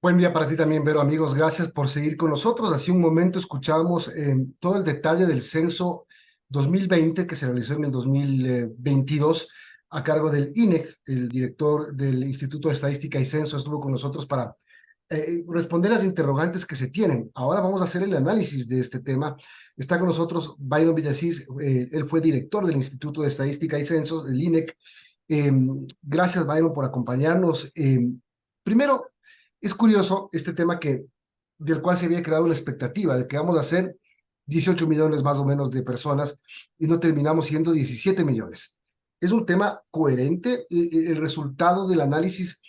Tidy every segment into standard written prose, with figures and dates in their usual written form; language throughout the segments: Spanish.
Buen día para ti también, Vero. Amigos, gracias por seguir con nosotros. Hace un momento escuchábamos todo el detalle del censo 2020 que se realizó en el 2022 a cargo del INEC. El director del Instituto de Estadística y Censo estuvo con nosotros para responder las interrogantes que se tienen. Ahora vamos a hacer el análisis de este tema. Está con nosotros Byron Villasís. Él fue director del Instituto de Estadística y Censo, del INEC. Eh, Gracias, Byron, por acompañarnos. Primero, es curioso este tema del cual se había creado una expectativa de que vamos a ser 18 millones más o menos de personas y no terminamos siendo 17 millones. Es un tema coherente. El resultado del análisis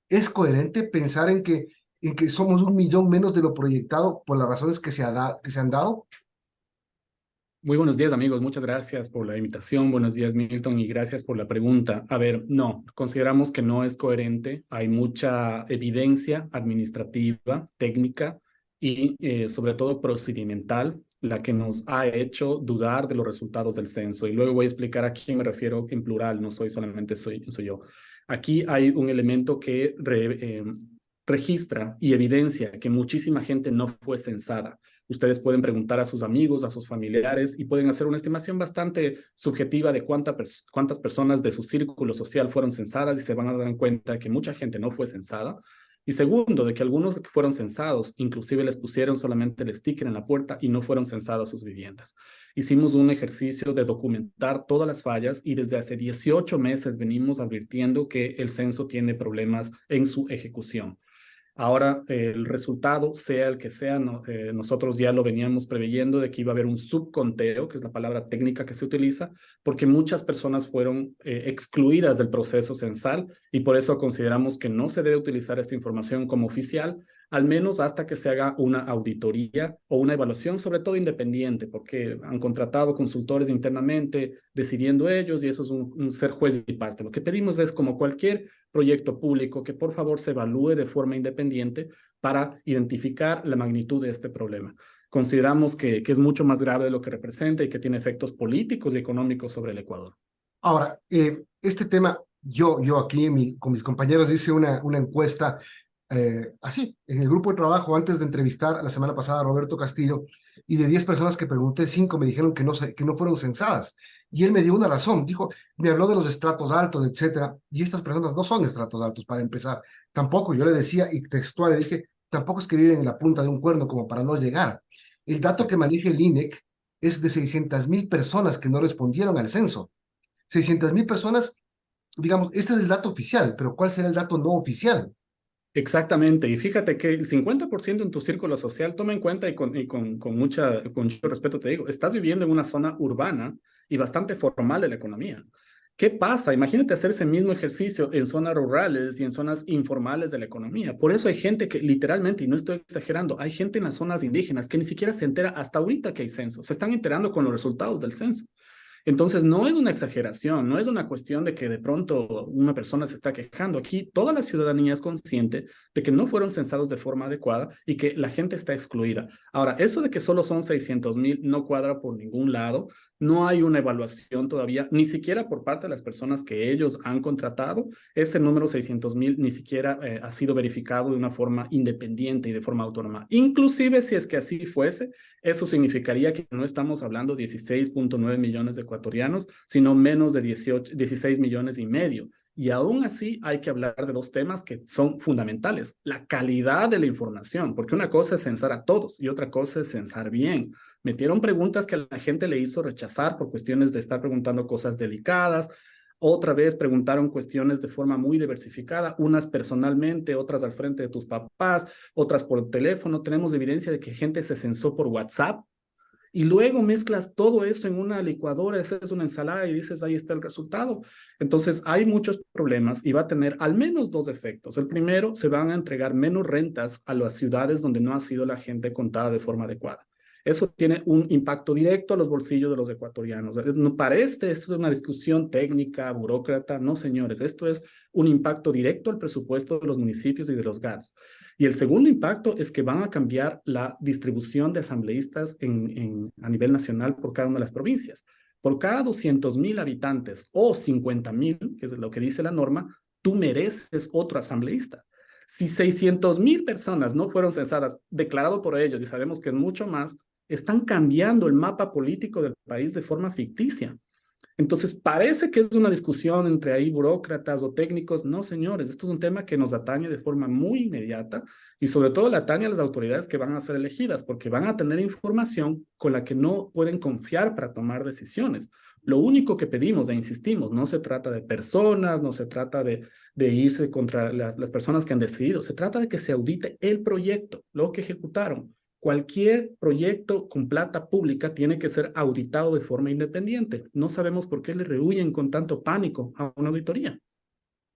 es coherente. Pensar en que somos 1 millón menos de lo proyectado por las razones que se han dado. Muy buenos días, amigos. Muchas gracias por la invitación. Buenos días, Milton, y gracias por la pregunta. A ver, no, consideramos que no es coherente. Hay mucha evidencia administrativa, técnica y sobre todo procedimental, la que nos ha hecho dudar de los resultados del censo. Y luego voy a explicar a quién me refiero en plural, no soy solamente soy yo. Aquí hay un elemento que registra y evidencia que muchísima gente no fue censada. Ustedes pueden preguntar a sus amigos, a sus familiares y pueden hacer una estimación bastante subjetiva de cuántas personas de su círculo social fueron censadas y se van a dar cuenta que mucha gente no fue censada. Y segundo, de que algunos que fueron censados, inclusive les pusieron solamente el sticker en la puerta y no fueron censadas sus viviendas. Hicimos un ejercicio de documentar todas las fallas y desde hace 18 meses venimos advirtiendo que el censo tiene problemas en su ejecución. Ahora, el resultado, sea el que sea, nosotros ya lo veníamos preveyendo de que iba a haber un subconteo, que es la palabra técnica que se utiliza, porque muchas personas fueron excluidas del proceso censal y por eso consideramos que no se debe utilizar esta información como oficial, al menos hasta que se haga una auditoría o una evaluación, sobre todo independiente, porque han contratado consultores internamente, decidiendo ellos, y eso es un ser juez y parte. Lo que pedimos es, como cualquier proyecto público, que por favor se evalúe de forma independiente para identificar la magnitud de este problema. Consideramos que es mucho más grave de lo que representa y que tiene efectos políticos y económicos sobre el Ecuador. Ahora, este tema, yo aquí con mis compañeros hice una encuesta así, en el grupo de trabajo antes de entrevistar la semana pasada a Roberto Castillo, y de 10 personas que pregunté, 5 me dijeron que no fueron censadas. Y él me dio una razón, dijo, me habló de los estratos altos, etcétera, y estas personas no son estratos altos para empezar. Tampoco, yo le decía, y textual, le dije, tampoco es que viven en la punta de un cuerno como para no llegar. El dato que Exacto. maneja el INEC es de 600.000 personas que no respondieron al censo. 600.000 personas, digamos, este es el dato oficial, pero ¿cuál será el dato no oficial? Exactamente, y fíjate que el 50% en tu círculo social, toma en cuenta con mucho respeto te digo, estás viviendo en una zona urbana y bastante formal de la economía. ¿Qué pasa? Imagínate hacer ese mismo ejercicio en zonas rurales y en zonas informales de la economía. Por eso hay gente que literalmente, y no estoy exagerando, hay gente en las zonas indígenas que ni siquiera se entera hasta ahorita que hay censo, se están enterando con los resultados del censo. Entonces, no es una exageración, no es una cuestión de que de pronto una persona se está quejando. Aquí toda la ciudadanía es consciente de que no fueron censados de forma adecuada y que la gente está excluida. Ahora, eso de que solo son 600.000 no cuadra por ningún lado. No hay una evaluación todavía, ni siquiera por parte de las personas que ellos han contratado. Ese número 600.000 ni siquiera ha sido verificado de una forma independiente y de forma autónoma. Inclusive si es que así fuese, eso significaría que no estamos hablando de 16.9 millones de ecuatorianos, sino menos de 16 millones y medio. Y aún así hay que hablar de dos temas que son fundamentales. La calidad de la información, porque una cosa es censar a todos y otra cosa es censar bien. Metieron preguntas que a la gente le hizo rechazar por cuestiones de estar preguntando cosas delicadas. Otra vez preguntaron cuestiones de forma muy diversificada, unas personalmente, otras al frente de tus papás, otras por teléfono. Tenemos evidencia de que gente se censó por WhatsApp y luego mezclas todo eso en una licuadora, haces una ensalada y dices, ahí está el resultado. Entonces, hay muchos problemas y va a tener al menos dos efectos. El primero, se van a entregar menos rentas a las ciudades donde no ha sido la gente contada de forma adecuada. Eso tiene un impacto directo a los bolsillos de los ecuatorianos. No parece, esto es una discusión técnica, burócrata. No, señores, esto es un impacto directo al presupuesto de los municipios y de los GATS. Y el segundo impacto es que van a cambiar la distribución de asambleístas a nivel nacional por cada una de las provincias. Por cada 200.000 habitantes o 50.000, que es lo que dice la norma, tú mereces otro asambleísta. Si 600.000 personas no fueron censadas, declarado por ellos, y sabemos que es mucho más, están cambiando el mapa político del país de forma ficticia. Entonces, parece que es una discusión entre ahí burócratas o técnicos. No, señores, esto es un tema que nos atañe de forma muy inmediata y sobre todo le atañe a las autoridades que van a ser elegidas porque van a tener información con la que no pueden confiar para tomar decisiones. Lo único que pedimos e insistimos, no se trata de personas, no se trata de irse contra las personas que han decidido, se trata de que se audite el proyecto, lo que ejecutaron. Cualquier proyecto con plata pública tiene que ser auditado de forma independiente. No sabemos por qué le rehuyen con tanto pánico a una auditoría.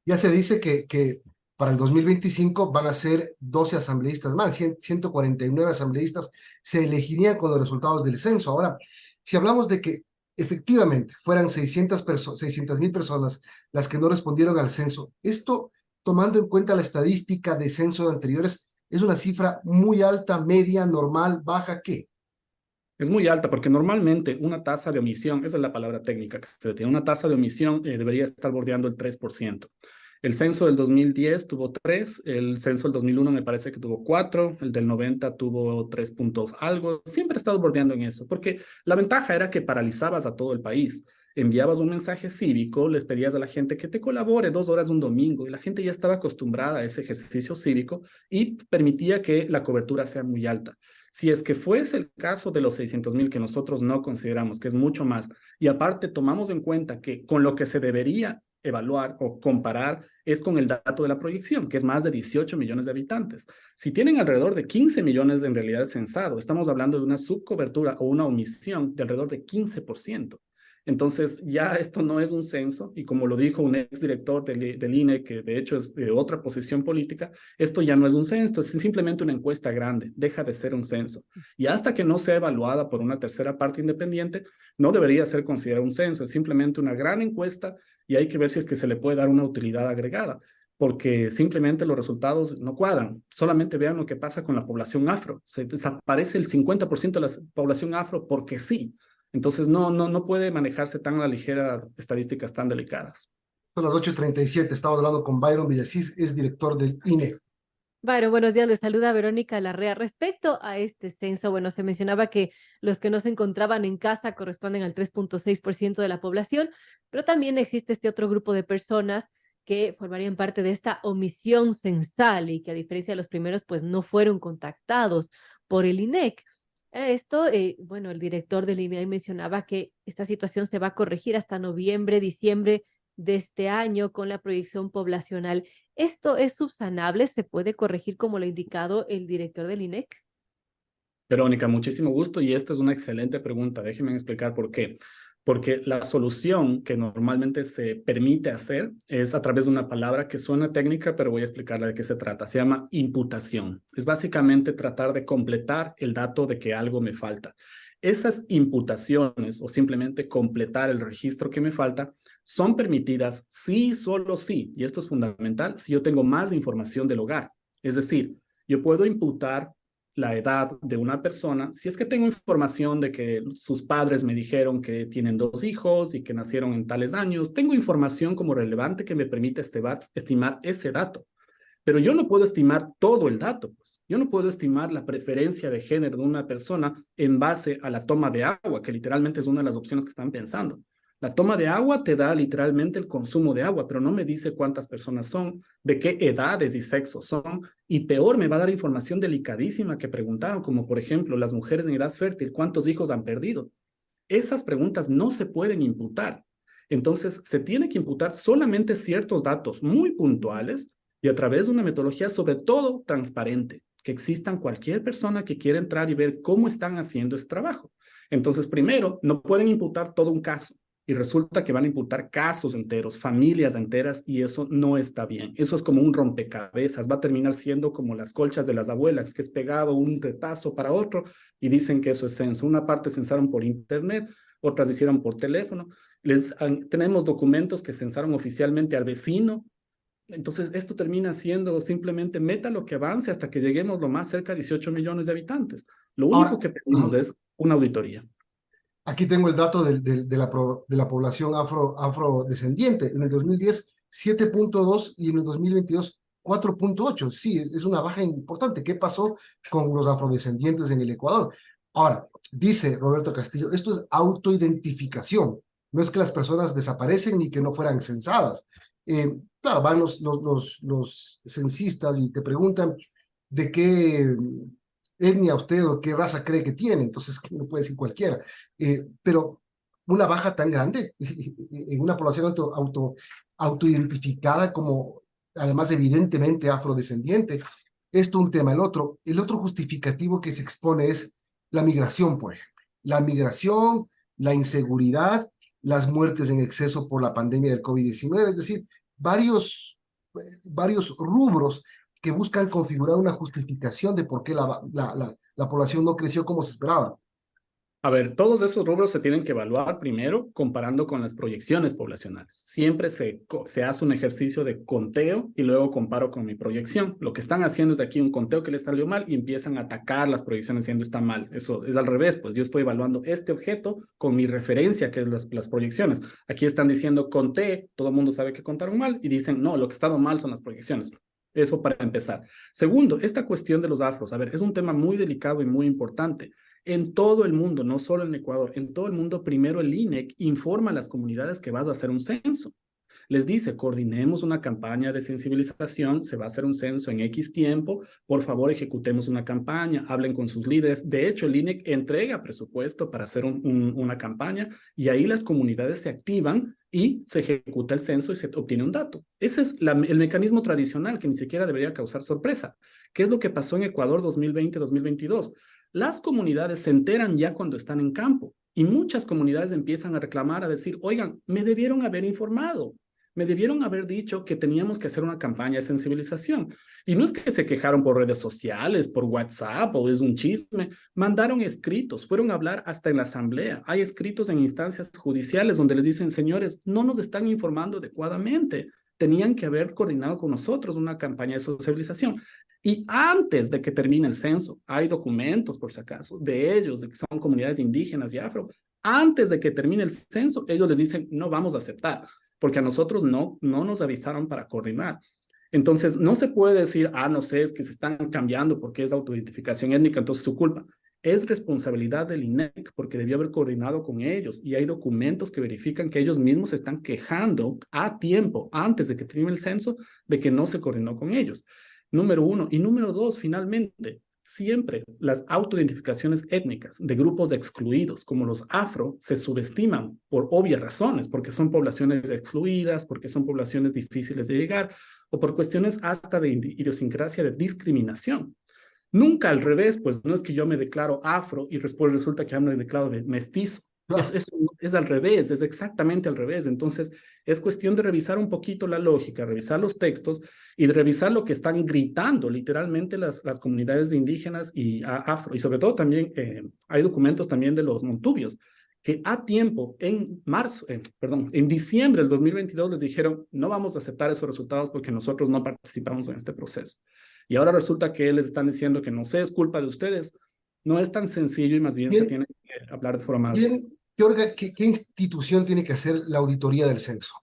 Ya se dice que para el 2025 van a ser 12 asambleístas más, 149 asambleístas se elegirían con los resultados del censo. Ahora, si hablamos de que efectivamente fueran 600.000 personas las que no respondieron al censo, esto, tomando en cuenta la estadística de censos anteriores, es una cifra muy alta, media, normal, baja, ¿qué? Es muy alta porque normalmente una tasa de omisión, esa es la palabra técnica que se tiene, una tasa de omisión debería estar bordeando el 3%. El censo del 2010 tuvo 3, el censo del 2001 me parece que tuvo 4, el del 90 tuvo 3 puntos algo. Siempre he estado bordeando en eso, porque la ventaja era que paralizabas a todo el país. Enviabas un mensaje cívico, les pedías a la gente que te colabore 2 horas un domingo y la gente ya estaba acostumbrada a ese ejercicio cívico y permitía que la cobertura sea muy alta. Si es que fuese el caso de los 600.000 que nosotros no consideramos, que es mucho más, y aparte tomamos en cuenta que con lo que se debería evaluar o comparar es con el dato de la proyección, que es más de 18 millones de habitantes. Si tienen alrededor de 15 millones en realidad censado, estamos hablando de una subcobertura o una omisión de alrededor de 15%. Entonces, ya esto no es un censo, y como lo dijo un exdirector del INE, que de hecho es de otra posición política, esto ya no es un censo, es simplemente una encuesta grande, deja de ser un censo. Y hasta que no sea evaluada por una tercera parte independiente, no debería ser considerado un censo, es simplemente una gran encuesta y hay que ver si es que se le puede dar una utilidad agregada, porque simplemente los resultados no cuadran. Solamente vean lo que pasa con la población afro. Se desaparece el 50% de la población afro porque sí. Entonces no puede manejarse tan a la ligera estadísticas tan delicadas. Son las 8:37. Estamos hablando con Byron Villasís, es director del INE. Bueno, buenos días, les saluda Verónica Larrea. Respecto a este censo, bueno, se mencionaba que los que no se encontraban en casa corresponden al 3,6% de la población, pero también existe este otro grupo de personas que formarían parte de esta omisión censal y que a diferencia de los primeros, pues no fueron contactados por el INEC. Esto, bueno, el director del INEC mencionaba que esta situación se va a corregir hasta noviembre, diciembre de este año con la proyección poblacional. ¿Esto es subsanable? ¿Se puede corregir como lo ha indicado el director del INEC? Verónica, muchísimo gusto y esta es una excelente pregunta. Déjenme explicar por qué. Porque la solución que normalmente se permite hacer es a través de una palabra que suena técnica, pero voy a explicarle de qué se trata. Se llama imputación. Es básicamente tratar de completar el dato de que algo me falta. Esas imputaciones o simplemente completar el registro que me falta son permitidas sí, solo sí, y esto es fundamental, si yo tengo más información del hogar. Es decir, yo puedo imputar la edad de una persona, si es que tengo información de que sus padres me dijeron que tienen 2 hijos y que nacieron en tales años, tengo información como relevante que me permite estimar ese dato. Pero yo no puedo estimar todo el dato, pues. Yo no puedo estimar la preferencia de género de una persona en base a la toma de agua, que literalmente es una de las opciones que están pensando. La toma de agua te da literalmente el consumo de agua, pero no me dice cuántas personas son, de qué edades y sexos son, y peor, me va a dar información delicadísima que preguntaron, como por ejemplo, las mujeres en edad fértil, ¿cuántos hijos han perdido? Esas preguntas no se pueden imputar. Entonces, se tiene que imputar solamente ciertos datos muy puntuales y a través de una metodología sobre todo transparente, que existan cualquier persona que quiera entrar y ver cómo están haciendo ese trabajo. Entonces, primero, no pueden imputar todo un caso y resulta que van a imputar casos enteros, familias enteras, y eso no está bien. Eso es como un rompecabezas, va a terminar siendo como las colchas de las abuelas, que es pegado un retazo para otro y dicen que eso es censo. Una parte censaron por internet, otras hicieron por teléfono. Tenemos documentos que censaron oficialmente al vecino. Entonces, esto termina siendo simplemente meta lo que avance hasta que lleguemos lo más cerca de 18 millones de habitantes. Lo único Ahora, que pedimos es una auditoría. aquí tengo el dato de la población afrodescendiente. En el 2010, 7,2 y en el 2022, 4.8. Sí, es una baja importante. ¿Qué pasó con los afrodescendientes en el Ecuador? Ahora, dice Roberto Castillo, esto es autoidentificación. No es que las personas desaparecen ni que no fueran censadas. Claro, van los censistas y te preguntan de qué etnia usted o qué raza cree que tiene, entonces no puede decir cualquiera. Pero una baja tan grande en una población autoidentificada como, además, evidentemente afrodescendiente, esto un tema. El otro justificativo que se expone es la migración, por ejemplo. La migración, la inseguridad, las muertes en exceso por la pandemia del COVID-19, es decir, varios rubros que buscan configurar una justificación de por qué la población no creció como se esperaba. A ver, todos esos rubros se tienen que evaluar primero comparando con las proyecciones poblacionales. Siempre se hace un ejercicio de conteo y luego comparo con mi proyección. Lo que están haciendo es aquí un conteo que les salió mal y empiezan a atacar las proyecciones diciendo está mal. Eso es al revés, pues yo estoy evaluando este objeto con mi referencia, que es las proyecciones. Aquí están diciendo conté, todo el mundo sabe que contaron mal y dicen no, lo que está mal son las proyecciones. Eso para empezar. Segundo, esta cuestión de los afros. A ver, es un tema muy delicado y muy importante. En todo el mundo, no solo en Ecuador, en todo el mundo, primero el INEC informa a las comunidades que vas a hacer un censo. Les dice, coordinemos una campaña de sensibilización, se va a hacer un censo en X tiempo, por favor ejecutemos una campaña, hablen con sus líderes. De hecho, el INEC entrega presupuesto para hacer una campaña y ahí las comunidades se activan y se ejecuta el censo y se obtiene un dato. Ese es el mecanismo tradicional que ni siquiera debería causar sorpresa. ¿Qué es lo que pasó en Ecuador 2020-2022? Las comunidades se enteran ya cuando están en campo y muchas comunidades empiezan a reclamar, a decir, oigan, me debieron haber informado. Me debieron haber dicho que teníamos que hacer una campaña de sensibilización. Y no es que se quejaron por redes sociales, por WhatsApp o es un chisme. Mandaron escritos, fueron a hablar hasta en la asamblea. Hay escritos en instancias judiciales donde les dicen, señores, no nos están informando adecuadamente. Tenían que haber coordinado con nosotros una campaña de socialización. Y antes de que termine el censo, hay documentos, por si acaso, de ellos, de que son comunidades indígenas y afro. Antes de que termine el censo, ellos les dicen, no vamos a aceptar porque a nosotros no nos avisaron para coordinar. Entonces, no se puede decir, no sé, es que se están cambiando porque es autoidentificación étnica, entonces es su culpa. Es responsabilidad del INEC porque debió haber coordinado con ellos y hay documentos que verifican que ellos mismos se están quejando a tiempo, antes de que termine el censo, de que no se coordinó con ellos. Número uno. Y número dos, finalmente, siempre las autoidentificaciones étnicas de grupos excluidos como los afro se subestiman por obvias razones, porque son poblaciones excluidas, porque son poblaciones difíciles de llegar o por cuestiones hasta de idiosincrasia de discriminación. Nunca al revés, pues no es que yo me declaro afro y después resulta que me declaro mestizo. Claro. Es al revés, es exactamente al revés. Entonces, es cuestión de revisar un poquito la lógica, revisar los textos y de revisar lo que están gritando literalmente las comunidades de indígenas y afro. Y sobre todo también hay documentos también de los montubios, que a tiempo, en diciembre del 2022 les dijeron, no vamos a aceptar esos resultados porque nosotros no participamos en este proceso. Y ahora resulta que les están diciendo que no sé, es culpa de ustedes. No es tan sencillo y más bien se tiene que hablar de forma más... ¿Qué institución tiene que hacer la auditoría del censo?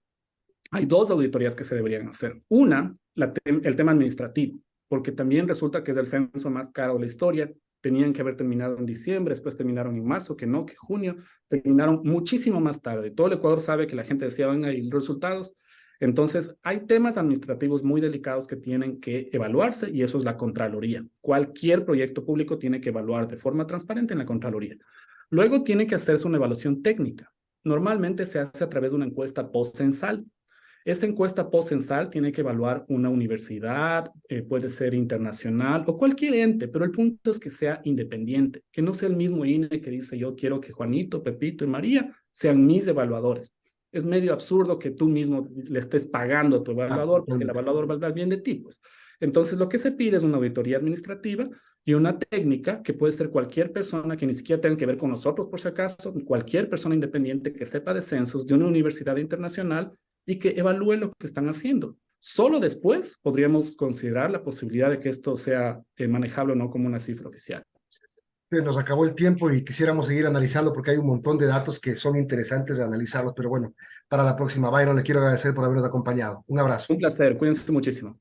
Hay dos auditorías que se deberían hacer. Una, el tema administrativo, porque también resulta que es el censo más caro de la historia. Tenían que haber terminado en diciembre, después terminaron en marzo, que junio, terminaron muchísimo más tarde. Todo el Ecuador sabe que la gente decía, van a ir los resultados. Entonces, hay temas administrativos muy delicados que tienen que evaluarse y eso es la Contraloría. Cualquier proyecto público tiene que evaluar de forma transparente en la Contraloría. Luego tiene que hacerse una evaluación técnica. Normalmente se hace a través de una encuesta post-censal. Esa encuesta post-censal tiene que evaluar una universidad, puede ser internacional o cualquier ente, pero el punto es que sea independiente, que no sea el mismo INE que dice yo quiero que Juanito, Pepito y María sean mis evaluadores. Es medio absurdo que tú mismo le estés pagando a tu evaluador porque el evaluador va a hablar bien de ti, pues. Entonces, lo que se pide es una auditoría administrativa y una técnica que puede ser cualquier persona que ni siquiera tenga que ver con nosotros, por si acaso, cualquier persona independiente que sepa de censos de una universidad internacional y que evalúe lo que están haciendo. Solo después podríamos considerar la posibilidad de que esto sea manejable o no como una cifra oficial. Nos acabó el tiempo y quisiéramos seguir analizando porque hay un montón de datos que son interesantes de analizarlos, pero bueno, para la próxima, Byron, le quiero agradecer por habernos acompañado. Un abrazo. Un placer, cuídense muchísimo.